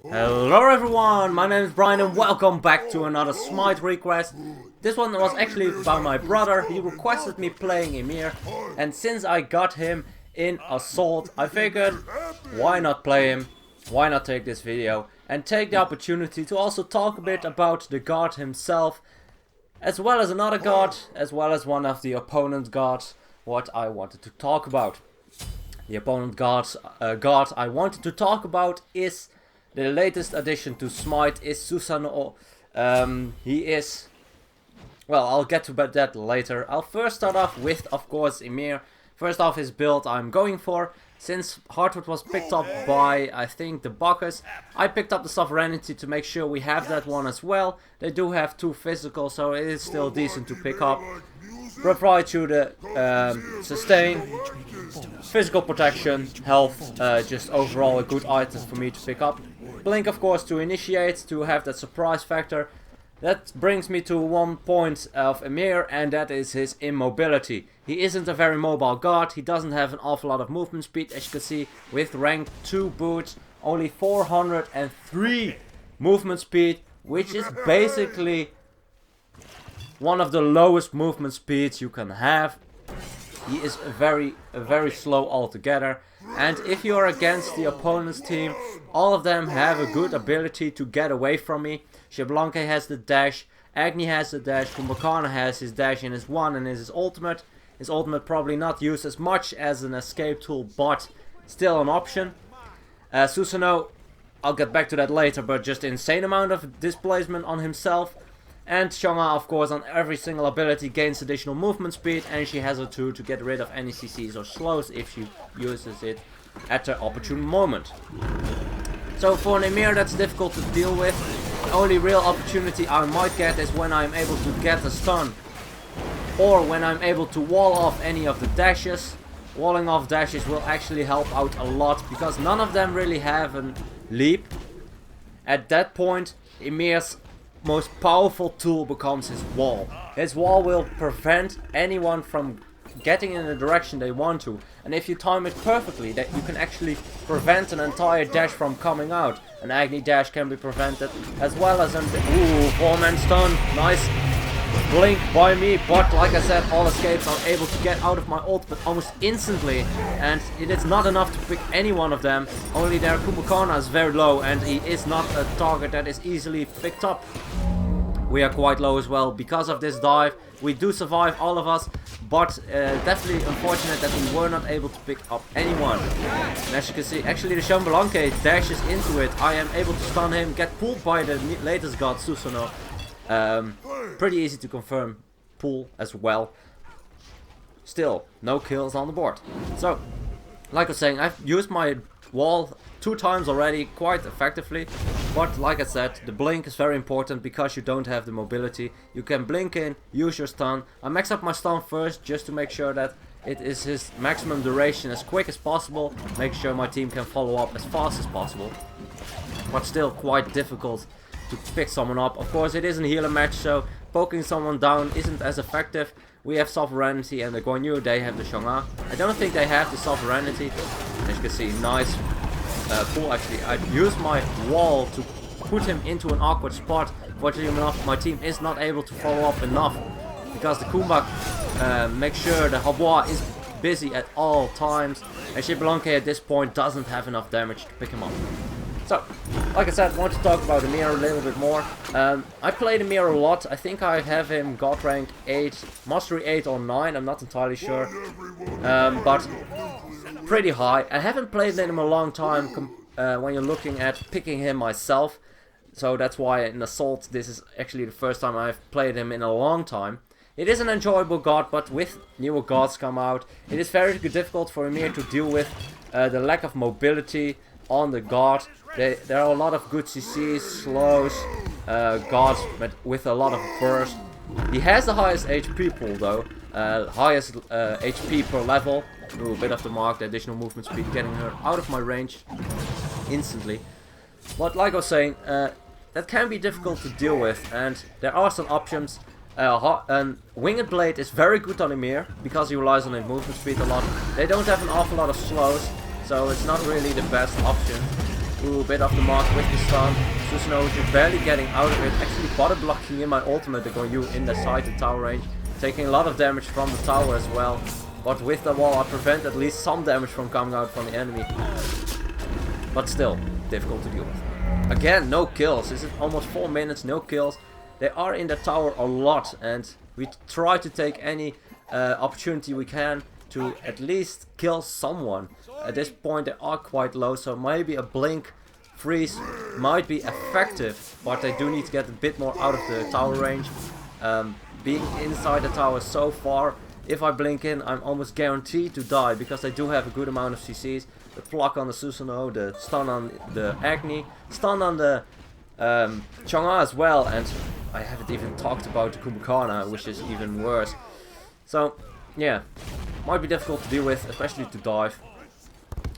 Hello everyone, my name is Brian and welcome back to another Smite request. This one was actually by my brother. He requested me playing Ymir, and since I got him in Assault, I figured why not play him, why not take this video and take the opportunity to also talk a bit about the god himself, as well as another god, as well as one of the opponent gods, what I wanted to talk about. The opponent god I wanted to talk about is the latest addition to Smite, is Susano. He is... Well, I'll get to that later. I'll first start off with, of course, Ymir. First off, his build I'm going for. Since Hardwood was picked up by, I think, the Bacchus, I picked up the Sovereignty to make sure we have that one as well. They do have 2 physical, so it is still decent to pick up. Provide you the sustain, physical protection, health, just overall a good item for me to pick up. Blink, of course, to initiate, to have that surprise factor. That brings me to one point of Ymir, and that is his immobility. He isn't a very mobile god, he doesn't have an awful lot of movement speed, as you can see, with rank 2 boots, only 403 movement speed, which is basically one of the lowest movement speeds you can have. He is very slow altogether, and if you're against the opponent's team, all of them have a good ability to get away from me. Xbalanque has the dash, Agni has the dash, Kumbhakarna has his dash in his 1 and his ultimate. His ultimate probably not used as much as an escape tool, but still an option. Susano, I'll get back to that later, but just insane amount of displacement on himself. And Shanga, of course, on every single ability gains additional movement speed, and she has a 2 to get rid of any CCs or slows if she uses it at the opportune moment. So for an Ymir, that's difficult to deal with. The only real opportunity I might get is when I'm able to get a stun, or when I'm able to wall off any of the dashes. Walling off dashes will actually help out a lot, because none of them really have a leap. At that point, Ymir's most powerful tool becomes his wall. His wall will prevent anyone from getting in the direction they want to, and if you time it perfectly, that you can actually prevent an entire dash from coming out. An Agni dash can be prevented, as well as an 4-man stun. Nice blink by me, but like I said, all escapes are able to get out of my ultimate almost instantly, and it is not enough to pick any one of them. Only their Kumbhakarna is very low, and he is not a target that is easily picked up. We are quite low as well because of this dive. We do survive, all of us, but definitely unfortunate that we were not able to pick up anyone. And as you can see, actually the Xbalanque dashes into it. I am able to stun him, get pulled by the latest god Susano. Pretty easy to confirm pull as well. Still, no kills on the board. So, like I was saying, I've used my wall 2 times already, quite effectively. But like I said, the blink is very important because you don't have the mobility. You can blink in, use your stun. I max up my stun first just to make sure that it is his maximum duration as quick as possible. Make sure my team can follow up as fast as possible. But still quite difficult to pick someone up. Of course, it is a healer match, so poking someone down isn't as effective. We have Sovereignty and the Guan Yu, they have the Shanga. I don't think they have the Sovereignty. As you can see, nice pull actually. I used my wall to put him into an awkward spot. Fortunately enough, my team is not able to follow up enough, because the Kumbhak makes sure the Habois is busy at all times, and Xbalanque at this point doesn't have enough damage to pick him up. So, like I said, I want to talk about Ymir a little bit more. I played Ymir a lot. I think I have him god rank 8, mastery 8 or 9, I'm not entirely sure. But pretty high. I haven't played him a long time when you're looking at picking him myself. So that's why in Assault this is actually the first time I've played him in a long time. It is an enjoyable god, but with newer gods come out, it is very difficult for Ymir to deal with the lack of mobility on the god. There are a lot of good CCs, slows, gods with a lot of burst. He has the highest HP pool though, highest HP per level. Ooh, a bit off the mark, the additional movement speed getting her out of my range instantly. But like I was saying, that can be difficult to deal with, and there are some options. Winged Blade is very good on Ymir because he relies on his movement speed a lot. They don't have an awful lot of slows, so it's not really the best option. Ooh, bit off the mark with the stun. Susano just barely getting out of it. Actually body blocking in my ultimate to go you inside the tower range. Taking a lot of damage from the tower as well. But with the wall I prevent at least some damage from coming out from the enemy. But still, difficult to deal with. Again, no kills. This is almost 4 minutes, no kills. They are in the tower a lot and we try to take any opportunity we can to at least kill someone. At this point they are quite low, so maybe a blink freeze might be effective, but they do need to get a bit more out of the tower range. Being inside the tower so far, if I blink in, I'm almost guaranteed to die because they do have a good amount of CCs. The block on the Susano, the stun on the Agni, stun on the Chang'e as well, and I haven't even talked about the Kumbhakana, which is even worse. So yeah, might be difficult to deal with, especially to dive.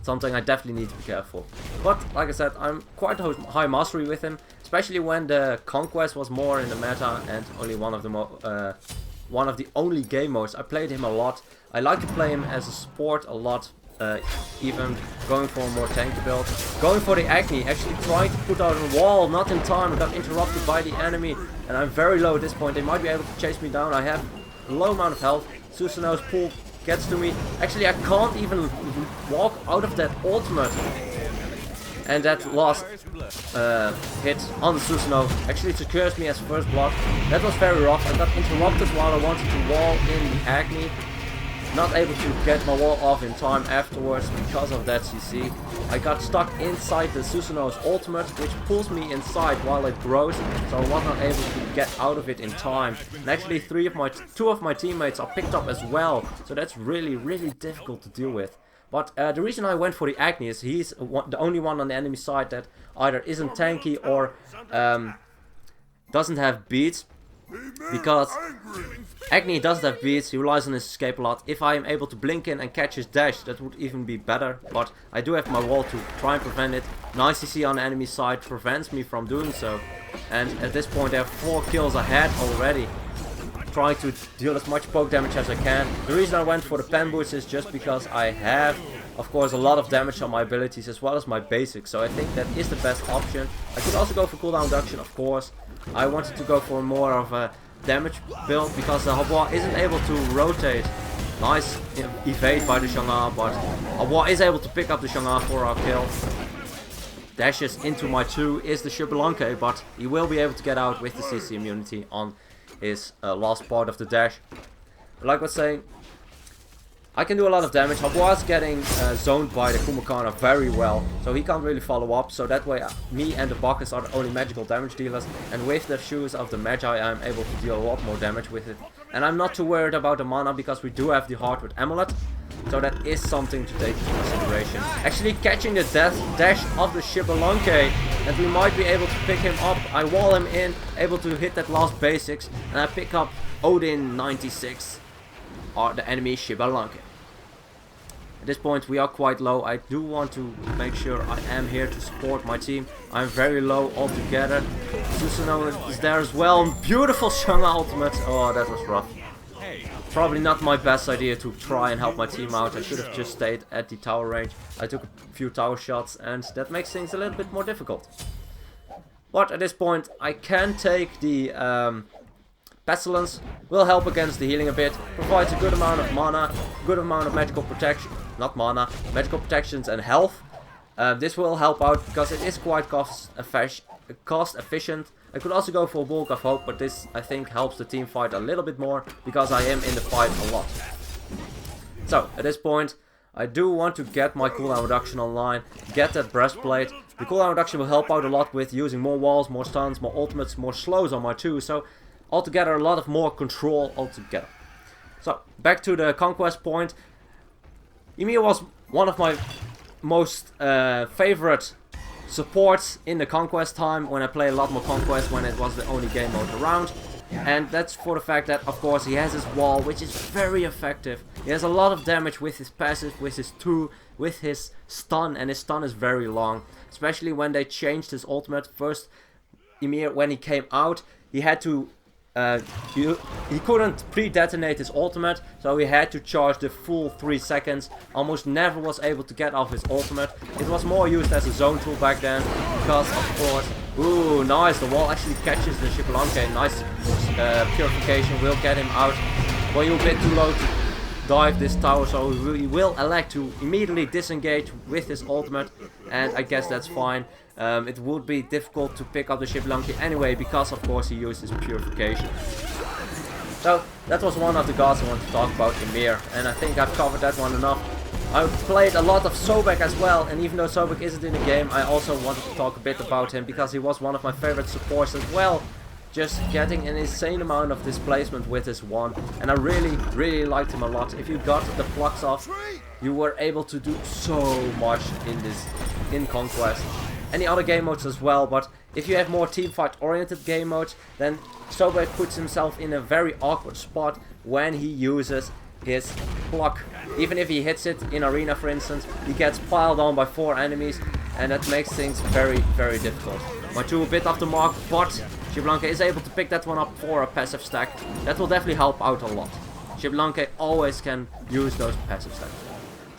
Something I definitely need to be careful. But like I said, I'm quite high mastery with him, especially when the Conquest was more in the meta and only one of the only game modes. I played him a lot. I like to play him as a support a lot, even going for a more tanky build. Going for the Agni, actually trying to put out a wall, not in time. I got interrupted by the enemy and I'm very low at this point. They might be able to chase me down. I have a low amount of health. Susano's pull gets to me. Actually, I can't even walk out of that ultimate. And that last hit on Susano actually secures me as first blood. That was very rough. I got interrupted while I wanted to wall in the Agni. Not able to get my wall off in time afterwards because of that CC. I got stuck inside the Susano's ultimate, which pulls me inside while it grows, so I was not able to get out of it in time. And actually two of my teammates are picked up as well, so that's really difficult to deal with. But the reason I went for the Agni is he's the only one on the enemy side that either isn't tanky or doesn't have beats. Because Agni doesn't have beats, he relies on his escape a lot. If I am able to blink in and catch his dash, that would even be better. But I do have my wall to try and prevent it. Nice CC on the enemy side prevents me from doing so. And at this point I have 4 kills ahead already. Trying to deal as much poke damage as I can. The reason I went for the pen boots is just because I have, of course, a lot of damage on my abilities as well as my basics. So I think that is the best option. I could also go for cooldown reduction, of course. I wanted to go for more of a damage build because the Habois isn't able to rotate. Nice evade by the Chang'e, but Habois is able to pick up the Chang'e for our kill. Dashes into my 2 is the Xbalanque, but he will be able to get out with the CC immunity on his last part of the dash. But like I was saying, I can do a lot of damage. Habois is getting zoned by the Kumbhakana very well, so he can't really follow up. So that way me and the Bacchus are the only magical damage dealers, and with the shoes of the Magi I'm able to deal a lot more damage with it. And I'm not too worried about the mana because we do have the heart with Amulet, so that is something to take into consideration. Actually catching the dash of the Xbalanque, and we might be able to pick him up. I wall him in, able to hit that last basics, and I pick up Odin 96, or the enemy Xbalanque. At this point we are quite low. I do want to make sure I am here to support my team. I'm very low altogether. Susano is there as well. Beautiful Chang'e ultimate. Oh, that was rough. Probably not my best idea to try and help my team out. I should have just stayed at the tower range. I took a few tower shots and that makes things a little bit more difficult. But at this point I can take the Pestilence. Will help against the healing a bit. Provides a good amount of mana, good amount of magical protection. Not mana, magical protections and health. This will help out because it is quite cost efficient. I could also go for Bulk of Hope, but this I think helps the team fight a little bit more because I am in the fight a lot. So at this point I do want to get my cooldown reduction online, get that breastplate. The cooldown reduction will help out a lot with using more walls, more stuns, more ultimates, more slows on my 2. So altogether a lot of more control altogether. So back to the conquest point. Ymir was one of my most favorite supports in the conquest time, when I play a lot more conquest, when it was the only game mode around. And that's for the fact that, of course, he has his wall, which is very effective. He has a lot of damage with his passive, with his 2, with his stun, and his stun is very long. Especially when they changed his ultimate. First, Ymir, when he came out, he had to uh, he couldn't pre-detonate his ultimate, so he had to charge the full 3 seconds. Almost never was able to get off his ultimate. It was more used as a zone tool back then, because of course, ooh, nice, the wall actually catches the Xbalanque. Nice purification will get him out. Well, you're a bit too low to dive this tower, so he will elect to immediately disengage with his ultimate, and I guess that's fine. It would be difficult to pick up the Xbalanque anyway, because of course he used his purification. So that was one of the gods I want to talk about, Ymir, and I think I've covered that one enough. I played a lot of Sobek as well, and even though Sobek isn't in the game, I also wanted to talk a bit about him, because he was one of my favorite supports as well. Just getting an insane amount of displacement with his one, and I really liked him a lot. If you got the flux off, you were able to do so much in Conquest. Any other game modes as well, but if you have more teamfight oriented game modes, then Sobek puts himself in a very awkward spot when he uses his pluck. Even if he hits it in arena, for instance, he gets piled on by 4 enemies, and that makes things very difficult. My 2 a bit off the mark, but Xbalanque is able to pick that one up for a passive stack. That will definitely help out a lot. Xbalanque always can use those passive stacks.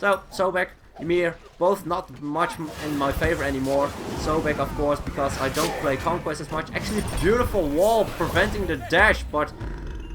So, Sobek, Ymir, both not much in my favor anymore. Sobek, of course, because I don't play Conquest as much. Actually, beautiful wall preventing the dash, but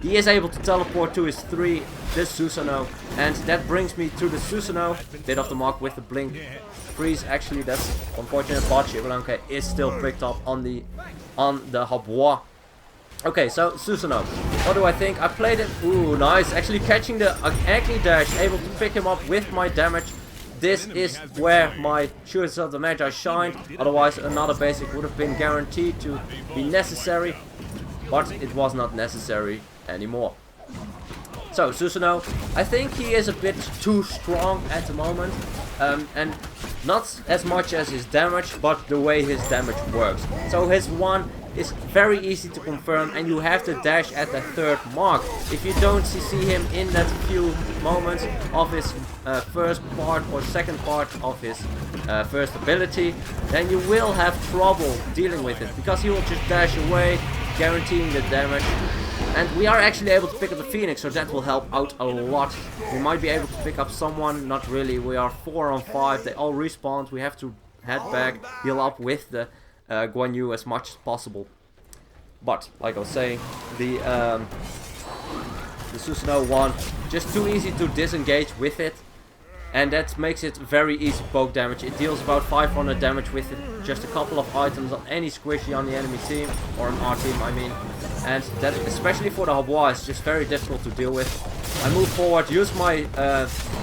he is able to teleport to his 3, this Susano, and that brings me to the Susano. Bit off the mark with the blink. Freeze, actually, that's unfortunate, but Xbalanque is still picked up on the Habois. Okay, so Susano, what do I think? I played it, ooh, nice, actually catching the Agni dash, able to pick him up with my damage. This is where my Shooters of the Magi shined, otherwise another basic would have been guaranteed to be necessary, but it was not necessary anymore. So, Susano, I think he is a bit too strong at the moment, and not as much as his damage, but the way his damage works. So his 1 is very easy to confirm, and you have to dash at the 3rd mark. If you don't see him in that few moments of his first part or second part of his first ability, then you will have trouble dealing with it, because he will just dash away, guaranteeing the damage. And we are actually able to pick up the Phoenix, so that will help out a lot. We might be able to pick up someone, not really. We are 4 on 5, they all respawned. We have to head back, heal up with the Guan Yu as much as possible. But, like I was saying, the Susano 1, just too easy to disengage with it. And that makes it very easy poke damage. It deals about 500 damage with it. Just a couple of items on any squishy on the enemy team, or on our team I mean. And that, especially for the Habois, is just very difficult to deal with. I move forward, use my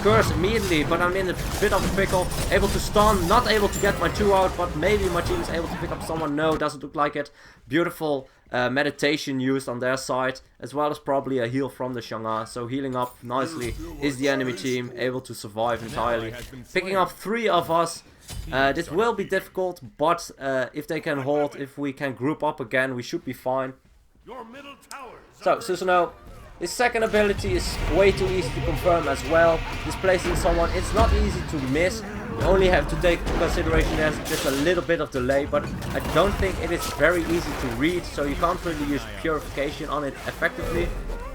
curse immediately, but I'm in a bit of a pickle. Able to stun, not able to get my 2 out, but maybe my team is able to pick up someone. No, doesn't look like it. Beautiful meditation used on their side, as well as probably a heal from the Shangha. So healing up nicely is the enemy team, able to survive entirely. Picking up 3 of us. This will be difficult, but if they can hold, if we can group up again, we should be fine. So, Susano, his second ability is way too easy to confirm as well. Displacing someone, it's not easy to miss. You only have to take into consideration there's just a little bit of delay, but I don't think it is very easy to read, so you can't really use purification on it effectively.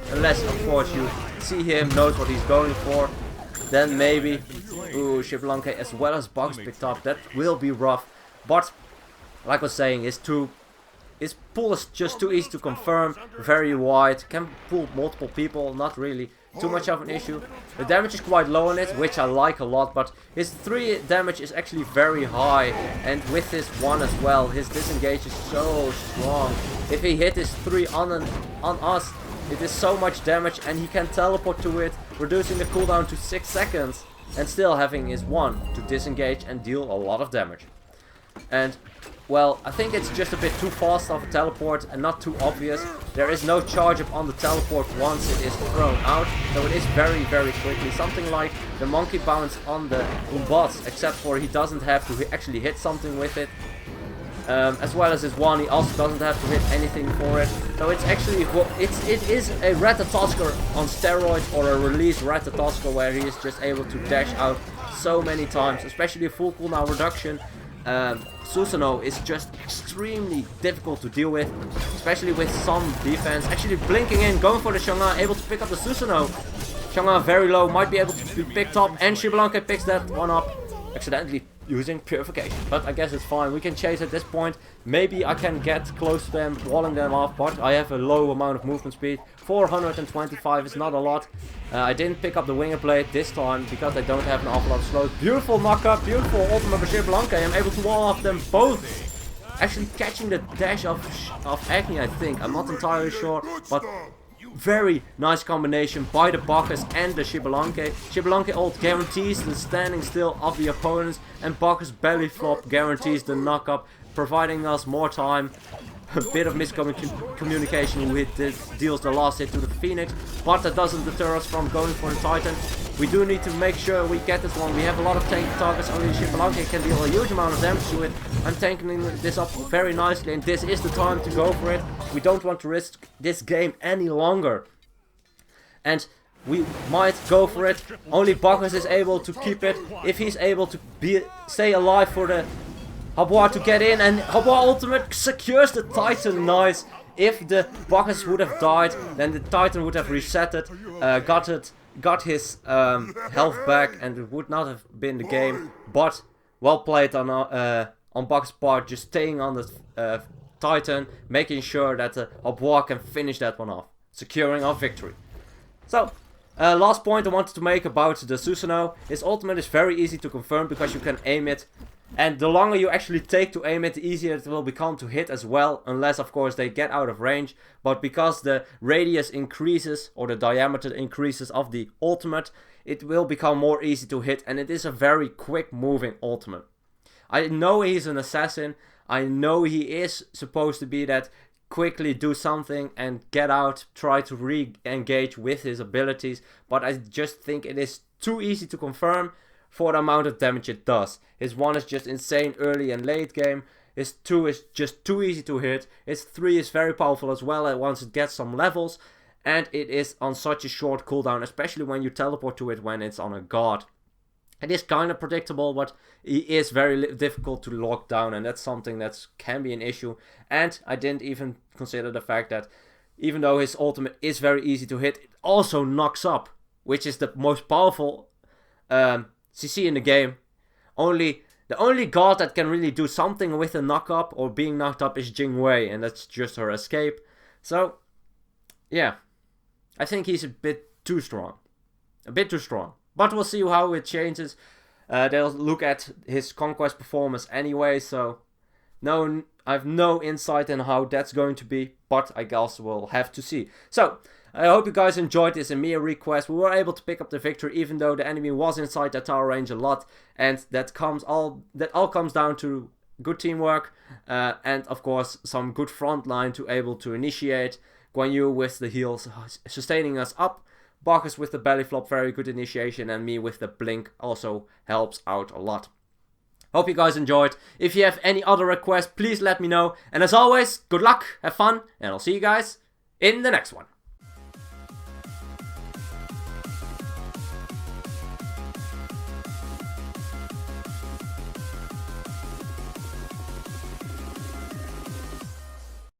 Unless, of course, you see him, knows what he's going for. Then maybe, ooh, Xbalanque as well as Bugs picked up. That will be rough. But, like I was saying, his pool is just too easy to confirm, very wide, can pull multiple people, not really too much of an issue. The damage is quite low on it, which I like a lot, but his 3 damage is actually very high, and with his 1 as well, his disengage is so strong. If he hit his 3 on us, it is so much damage, and he can teleport to it, reducing the cooldown to 6 seconds, and still having his 1 to disengage and deal a lot of damage. And well, I think it's just a bit too fast of a teleport and not too obvious. There is no charge up on the teleport once it is thrown out, so it is very quickly. Something like the monkey bounce on the Umbats, except for he doesn't have to actually hit something with it. As well as his 1, he also doesn't have to hit anything for it. So it's actually, it is a Ratatosker on steroids, or a release Ratatosker, where he is just able to dash out so many times, especially a full cooldown reduction. Susano is just extremely difficult to deal with, especially with some defense. Actually blinking in, going for the Shanga, able to pick up the Susano. Shanga very low, might be able to be picked up, and Xbalanque picks that one up, accidentally using Purification. But I guess it's fine, we can chase at this point. Maybe I can get close to them, walling them off, but I have a low amount of movement speed. 425 is not a lot. I didn't pick up the Winged Blade this time because I don't have an awful lot of slows. Beautiful knock-up, beautiful ultimate by Xbalanque. I'm able to wall off them both. Actually catching the dash of Agni, I think. I'm not entirely sure, but very nice combination by the Bacchus and the Xbalanque. Xbalanque ult guarantees the standing still of the opponents, and Bacchus belly flop guarantees the knock-up, providing us more time. A bit of miscommunication with this deals the last hit to the Phoenix, but that doesn't deter us from going for the Titan. We do need to make sure we get this one. We have a lot of tank targets, only Xbalanque can deal a huge amount of damage to it. I'm tanking this up very nicely, and this is the time to go for it. We don't want to risk this game any longer. And we might go for it. Only Bacchus is able to keep it. If he's able to stay alive for the Habois to get in, and Habois ultimate secures the Titan. Nice. If the Bacchus would have died, then the Titan would have resetted, got his health back, and it would not have been the game. But well played on Bacchus' part, just staying on the Titan, making sure that the Habois can finish that one off, securing our victory. So, last point I wanted to make about the Susano. His ultimate is very easy to confirm because you can aim it. And the longer you actually take to aim it, the easier it will become to hit as well. Unless, of course, they get out of range. But because the radius increases, or the diameter increases of the ultimate, it will become more easy to hit. And it is a very quick moving ultimate. I know he's an assassin. I know he is supposed to be that quickly do something and get out, try to re-engage with his abilities. But I just think it is too easy to confirm for the amount of damage it does. His 1 is just insane early and late game. His 2 is just too easy to hit. His 3 is very powerful as well once it gets some levels. And it is on such a short cooldown, especially when you teleport to it when it's on a god. It is kind of predictable, but he is very difficult to lock down, and that's something that can be an issue. And I didn't even consider the fact that even though his ultimate is very easy to hit, it also knocks up, which is the most powerful CC in the game. The only god that can really do something with a knock up or being knocked up is Jingwei, and that's just her escape. So, yeah, I think he's a bit too strong. But we'll see how it changes. They'll look at his conquest performance anyway, so I have no insight in how that's going to be, but I guess we'll have to see. So, I hope you guys enjoyed this Ymir request. We were able to pick up the victory even though the enemy was inside that tower range a lot, and that all comes down to good teamwork and of course some good front line to able to initiate. Guan Yu with the heals sustaining us up, Bacchus with the belly flop, very good initiation, and me with the blink also helps out a lot. Hope you guys enjoyed. If you have any other requests, please let me know. And as always, good luck, have fun, and I'll see you guys in the next one.